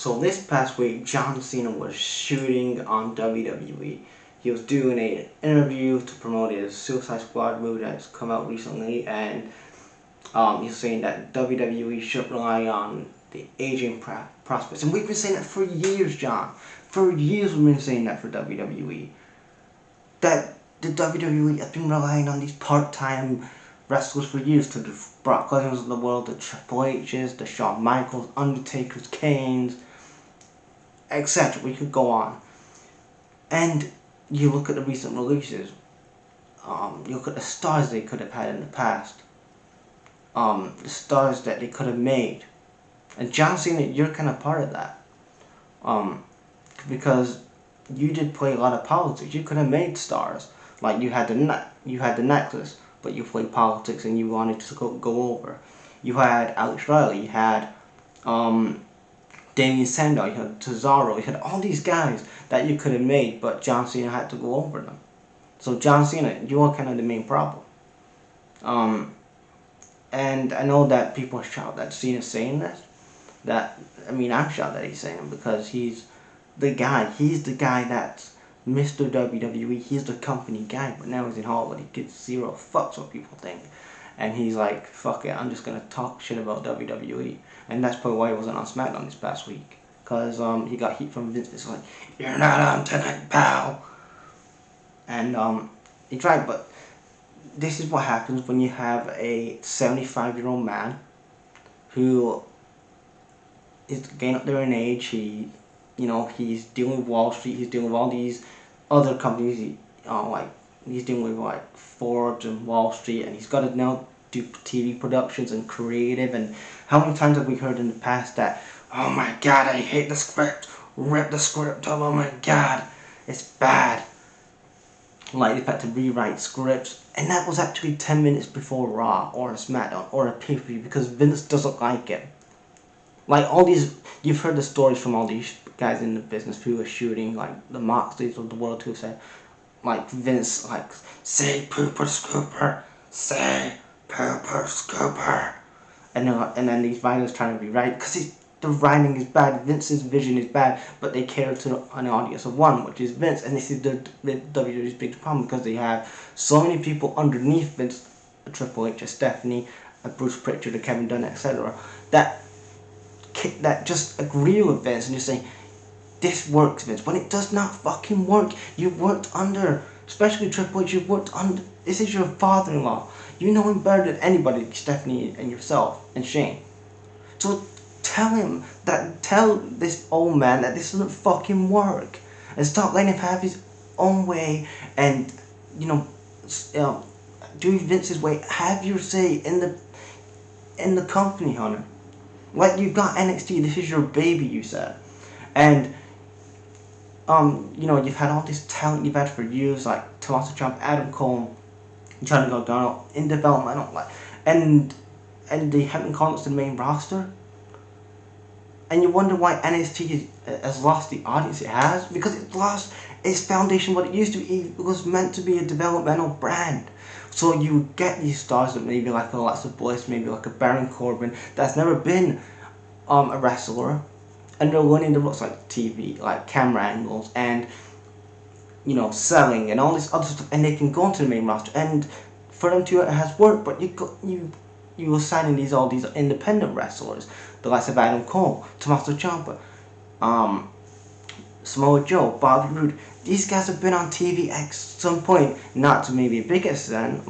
So this past week, John Cena was shooting on WWE. He was doing an interview to promote his Suicide Squad movie that's come out recently, and he's saying that WWE should rely on the aging prospects. And we've been saying that for years, John. For years we've been saying that for WWE. That the WWE has been relying on these part-time wrestlers for years, to the Brock Lesnar's of the world, the Triple H's, the Shawn Michaels, Undertakers, Kane's, etc. We could go on. And you look at the recent releases, you look at the stars they could have had in the past, the stars that they could have made. And John Cena, you're kind of part of that. Because you did play a lot of politics. You could have made stars. Like you had the necklace, but you played politics and you wanted to go over. You had Alex Riley, you had Damien Sandow, you had Cesaro, you had all these guys that you could have made, but John Cena had to go over them. So John Cena, you are kind of the main problem. And I know that people are shocked that Cena's saying this. I'm shocked that he's saying it because he's the guy. He's the guy that's Mr. WWE. He's the company guy, but now he's in Hollywood. He gives zero fucks what people think. And he's like, fuck it, I'm just gonna talk shit about WWE. And that's probably why he wasn't on SmackDown this past week. Because he got heat from Vince. It's like, you're not on tonight, pal. And he tried, but this is what happens when you have a 75-year-old man who is getting up there in age. He's dealing with Wall Street. He's dealing with all these other companies. He's dealing with like Forbes and Wall Street, and he's got to now do TV productions and creative. And how many times have we heard in the past that, oh my god, I hate the script, rip the script up, oh my god, it's bad. Like they've had to rewrite scripts, and that was actually 10 minutes before Raw or a SmackDown or a pay-per-view because Vince doesn't like it. Like all these, you've heard the stories from all these guys in the business who are shooting, like the Moxleys of the world, who said, like Vince, like, say pooper scooper, say pooper scooper, and then these writers trying to rewrite because the writing is bad, Vince's vision is bad, but they cater to an audience of one, which is Vince, and this is the WWE's big problem because they have so many people underneath Vince, a Triple H, a Stephanie, a Bruce Pritchard, a Kevin Dunn, etc. that just agree with Vince and just say, this works, Vince, when it does not fucking work. You worked under, especially Triple H, you worked under, this is your father-in-law. You know him better than anybody, Stephanie and yourself and Shane. So tell this old man that this doesn't fucking work, and stop letting him have his own way, and do Vince's way. Have your say in the company, Hunter. Like, you got NXT, this is your baby, you said, and you've had all this talent you've had for years, like Tommaso Ciampa, Adam Cole, trying to go down in development, and they haven't called us to the main roster. And you wonder why NXT has lost the audience it has, because it lost its foundation, what it used to be. It was meant to be a developmental brand. So you get these stars that maybe like a Alexa Bliss, maybe like a Baron Corbin, that's never been a wrestler, and they're learning the ropes, like TV, like camera angles, and selling and all this other stuff, and they can go into the main roster, and for them to, it has worked. But you were signing all these independent wrestlers, the likes of Adam Cole, Tommaso Ciampa, Samoa Joe, Bobby Roode. These guys have been on TV at some point, not to maybe a big extent,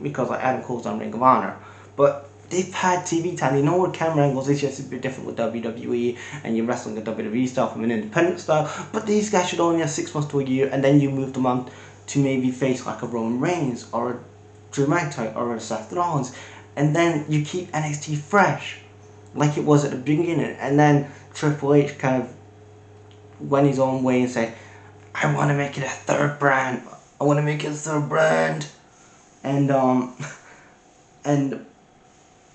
because Adam Cole's on Ring of Honor, but they've had TV time. They know where camera angles is. Just a bit different with WWE, and you're wrestling a WWE style from an independent style. But these guys should only have 6 months to a year, and then you move them on to maybe face like a Roman Reigns or a Drew McIntyre or a Seth Rollins, and then you keep NXT fresh, like it was at the beginning. And then Triple H kind of went his own way and said, I want to make it a third brand. I want to make it a third brand, and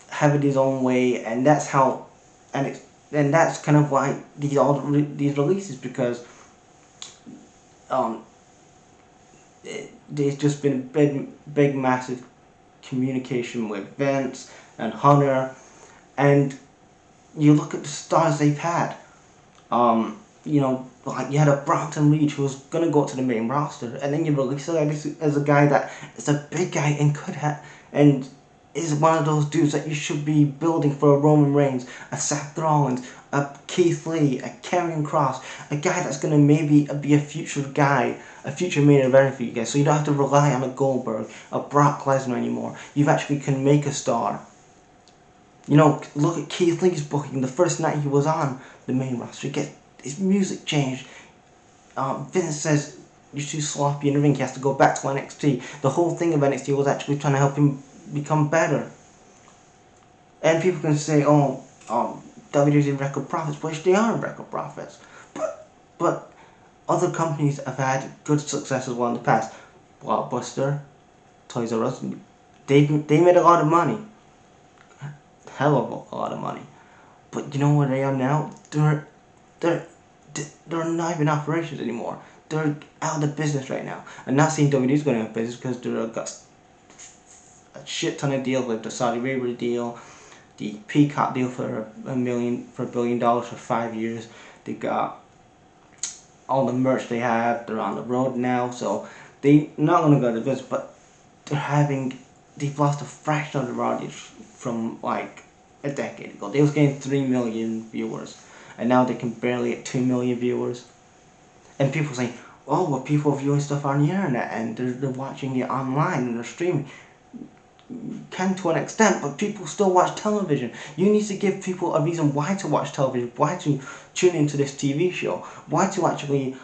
have it his own way, and that's how, and that's kind of why these releases, because there's just been a big massive communication with Vince and Hunter, and you look at the stars they've had. Like you had a Bronson Reed who was gonna go to the main roster, and then you release a guy as a guy that is a big guy and could have, and is one of those dudes that you should be building for a Roman Reigns, a Seth Rollins, a Keith Lee, a Karrion Kross, a guy that's gonna maybe be a future guy, a future main event for you guys. So you don't have to rely on a Goldberg, a Brock Lesnar anymore. You actually can make a star. Look at Keith Lee's booking. The first night he was on the main roster, his music changed. Vince says you're too sloppy in the ring. He has to go back to NXT. The whole thing of NXT was actually trying to help him become better. And people can say, "Oh, WWE record profits," which they are record profits. But other companies have had good success as well in the past. Blockbuster, Toys R Us, they made a lot of money. Hell of a lot of money. But you know where they are now? They're not even operations anymore. They're out of business right now. I'm not saying WWE's going out of business because they've got a shit ton of deals, like the Saudi Arabia deal, the Peacock deal for $1 billion for 5 years. They got all the merch they have. They're on the road now, so they're not going to go out of business. But they've lost a fraction of their audience from like a decade ago. They was getting 3 million viewers, and now they can barely get 2 million viewers. And people say, "Oh, well, people are viewing stuff on the internet and they're watching it online and they're streaming." Can to an extent, but people still watch television. You need to give people a reason why to watch television, why to tune into this TV show, why to actually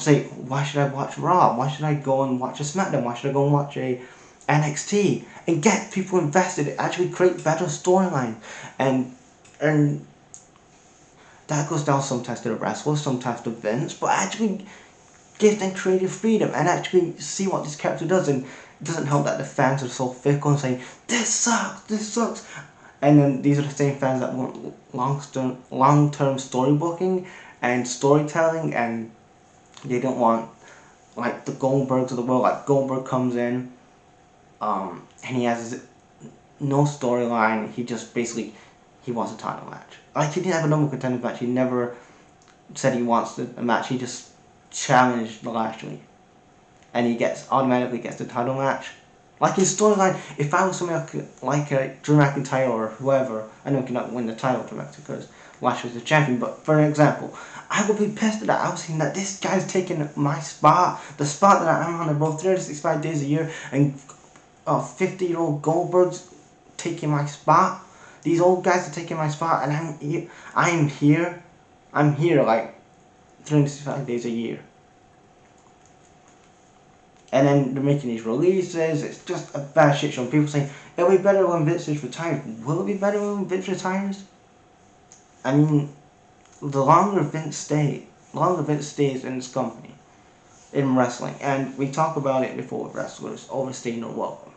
say, "Why should I watch Raw? Why should I go and watch a SmackDown? Why should I go and watch a NXT?" And get people invested, actually create better storylines, and that goes down sometimes to the wrestlers, sometimes to Vince, but actually give them creative freedom and actually see what this character does. And it doesn't help that the fans are so fickle and saying, "This sucks," and then these are the same fans that want long-term storybooking and storytelling, and they don't want like the Goldbergs of the world. Like Goldberg comes in, and he has no storyline. He just basically he wants a title match. Like he didn't have a number contender match. He never said he wants a match. He just challenged Lashley, and he automatically gets the title match. Like his storyline, if I was somebody like Drew McIntyre or whoever, I know he cannot win the title directly because Lashley's the champion. But for example, I would be pissed at that. I was saying that this guy's taking my spot, the spot that I'm on the road 365 days a year, and 50-year-old Goldberg's taking my spot. These old guys are taking my spot, and I'm here like 365 days a year. And then they're making these releases. It's just a bad shit show. People saying it'll be better when Vince is retired. Will it be better when Vince retires? I mean, the longer Vince stays in this company, in wrestling, and we talk about it before with wrestlers overstaying their welcome.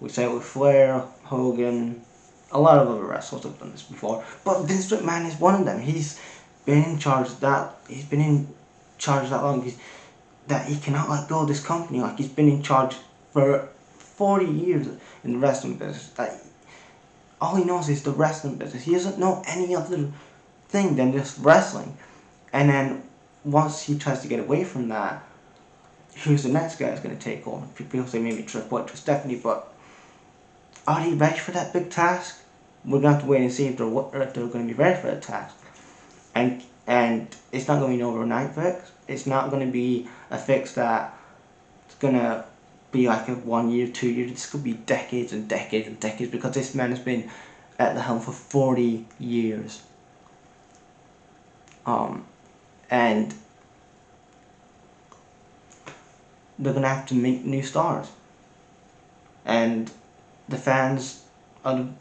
We say it with Flair, Hogan, a lot of other wrestlers have done this before, but Vince McMahon is one of them. He's been in charge that long that he cannot let go of this company. Like he's been in charge for 40 years in the wrestling business. That all he knows is the wrestling business. He doesn't know any other thing than just wrestling. And then once he tries to get away from that, who's the next guy that's going to take over? People say maybe Triple H or Stephanie, but are they ready for that big task? We're going to have to wait and see if they're going to be ready for that task. And it's not going to be an overnight fix. It's not going to be a fix that's going to be like a 1 year, 2 years. This could be decades and decades and decades because this man has been at the helm for 40 years. And they're going to have to make new stars. And the fans are going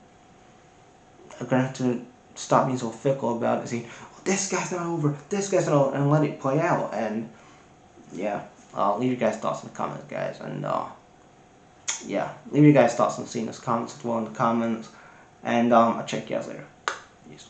to have to stop being so fickle about it, saying, "Oh, this guy's not over, and let it play out." And yeah, leave your guys' thoughts in the comments, guys. And yeah, leave your guys' thoughts on Cena's comments as well in the comments. And I'll check you guys later. Peace.